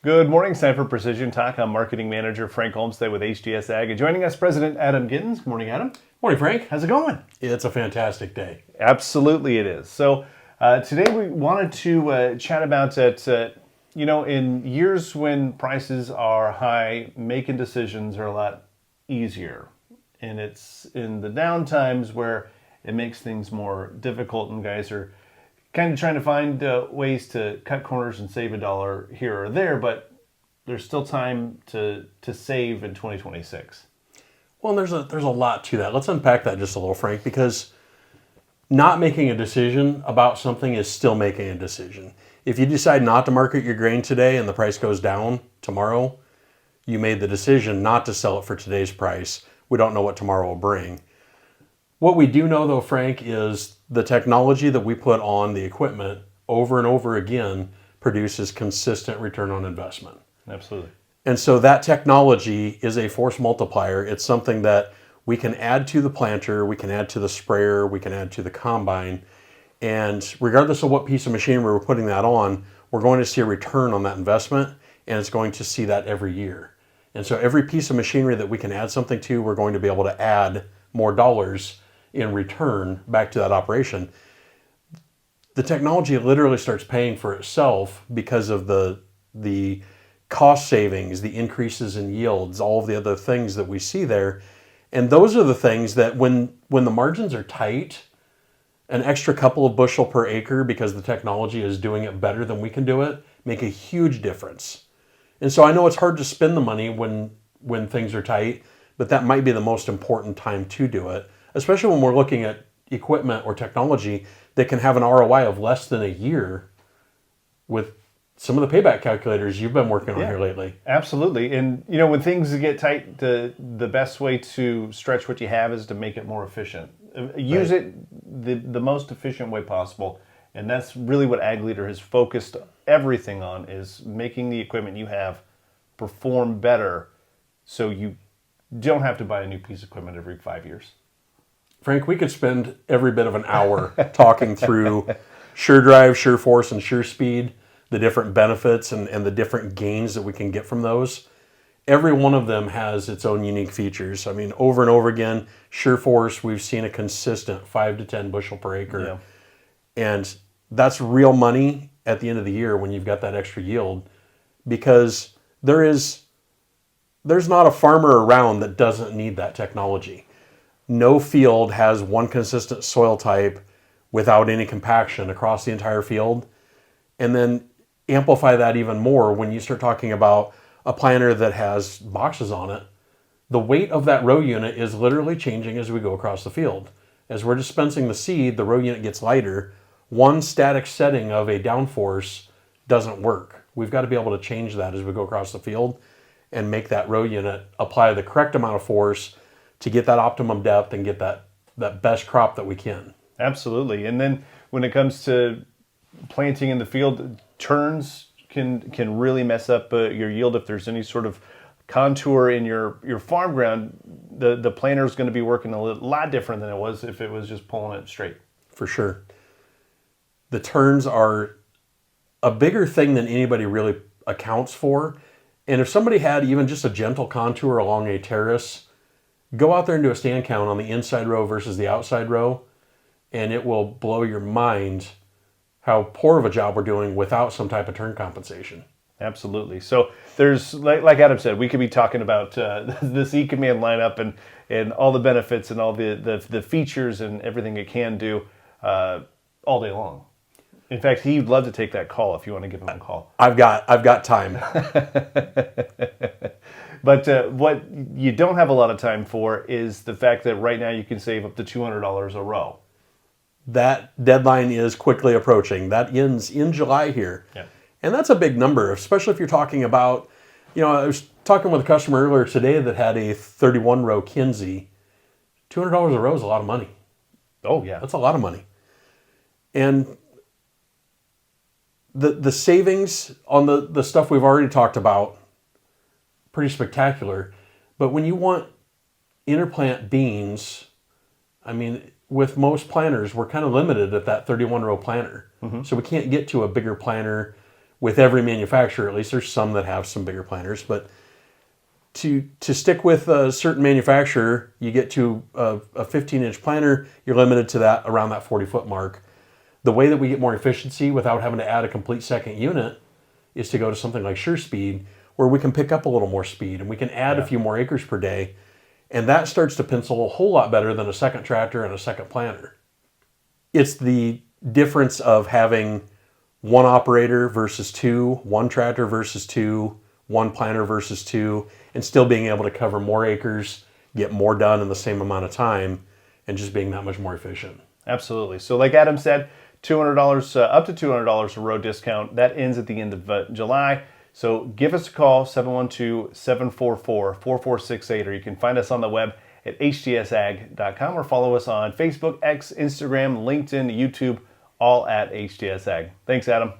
Good morning, it's time for Precision Talk. I'm Marketing Manager Frank Olmsted with HDS Ag. And joining us, President Adam Gittins. Good morning, Adam. Morning, Frank. How's it going? It's a fantastic day. Absolutely it is. So today we wanted to chat about that, in years when prices are high, making decisions are a lot easier. And it's in the down times where it makes things more difficult and guys are kind of trying to find ways to cut corners and save a dollar here or there, but there's still time to save in 2026. Well, there's a lot to that. Let's unpack that just a little, Frank, because not making a decision about something is still making a decision. If you decide not to market your grain today and the price goes down tomorrow, you made the decision not to sell it for today's price. We don't know what tomorrow will bring. What we do know, though, Frank, is the technology that we put on the equipment over and over again produces consistent return on investment. Absolutely. And so that technology is a force multiplier. It's something that we can add to the planter, we can add to the sprayer, we can add to the combine. And regardless of what piece of machinery we're putting that on, we're going to see a return on that investment, and it's going to see that every year. And so every piece of machinery that we can add something to, we're going to be able to add more dollars in return back to that operation. The technology literally starts paying for itself because of the cost savings, the increases in yields, all of the other things that we see there. And those are the things that when the margins are tight, an extra couple of bushel per acre because the technology is doing it better than we can do it, make a huge difference. And so I know it's hard to spend the money when things are tight, but that might be the most important time to do it, especially when we're looking at equipment or technology that can have an ROI of less than a year with some of the payback calculators you've been working on here lately. Absolutely. And, when things get tight, the best way to stretch what you have is to make it more efficient. Use it the most efficient way possible. And that's really what Ag Leader has focused everything on, is making the equipment you have perform better so you don't have to buy a new piece of equipment every 5 years. Frank, we could spend every bit of an hour talking through SureDrive, SureForce, and SureSpeed, the different benefits and the different gains that we can get from those. Every one of them has its own unique features. I mean, over and over again, SureForce, we've seen a consistent 5 to 10 bushel per acre. Yeah. And that's real money at the end of the year when you've got that extra yield, because there's not a farmer around that doesn't need that technology. No field has one consistent soil type without any compaction across the entire field. And then amplify that even more when you start talking about a planter that has boxes on it. The weight of that row unit is literally changing as we go across the field. As we're dispensing the seed, the row unit gets lighter. One static setting of a downforce doesn't work. We've got to be able to change that as we go across the field and make that row unit apply the correct amount of force to get that optimum depth and get that best crop that we can. Absolutely. And then when it comes to planting in the field, turns can really mess up your yield. If there's any sort of contour in your farm ground, the planter is going to be working a lot different than it was if it was just pulling it straight. For sure. The turns are a bigger thing than anybody really accounts for. And if somebody had even just a gentle contour along a terrace, go out there and do a stand count on the inside row versus the outside row, and it will blow your mind how poor of a job we're doing without some type of turn compensation. Absolutely. So there's, like Adam said, we could be talking about this eCommand lineup and all the benefits and all the features and everything it can do all day long. In fact, he'd love to take that call if you want to give him a call. I've got time. But what you don't have a lot of time for is the fact that right now you can save up to $200 a row. That deadline is quickly approaching. That ends in July here. Yeah. And that's a big number, especially if you're talking about, I was talking with a customer earlier today that had a 31 row Kinsey. $200 a row is a lot of money. Oh, yeah. That's a lot of money. And the savings on the stuff we've already talked about, pretty spectacular. But when you want interplant beans, I mean, with most planters, we're kind of limited at that 31 row planter. Mm-hmm. So we can't get to a bigger planter. with every manufacturer. At least there's some that have some bigger planters, but to stick with a certain manufacturer, you get to a 15-inch planter, you're limited to that around that 40-foot mark. The way that we get more efficiency without having to add a complete second unit is to go to something like SureSpeed, where we can pick up a little more speed and we can add a few more acres per day. And that starts to pencil a whole lot better than a second tractor and a second planter. It's the difference of having one operator versus two, one tractor versus two, one planter versus two, and still being able to cover more acres, get more done in the same amount of time, and just being that much more efficient. Absolutely. So like Adam said, $200, up to $200 a road discount. That ends at the end of July. So give us a call, 712-744-4468, or you can find us on the web at htsag.com, or follow us on Facebook, X, Instagram, LinkedIn, YouTube, all at HTS Ag. Thanks, Adam.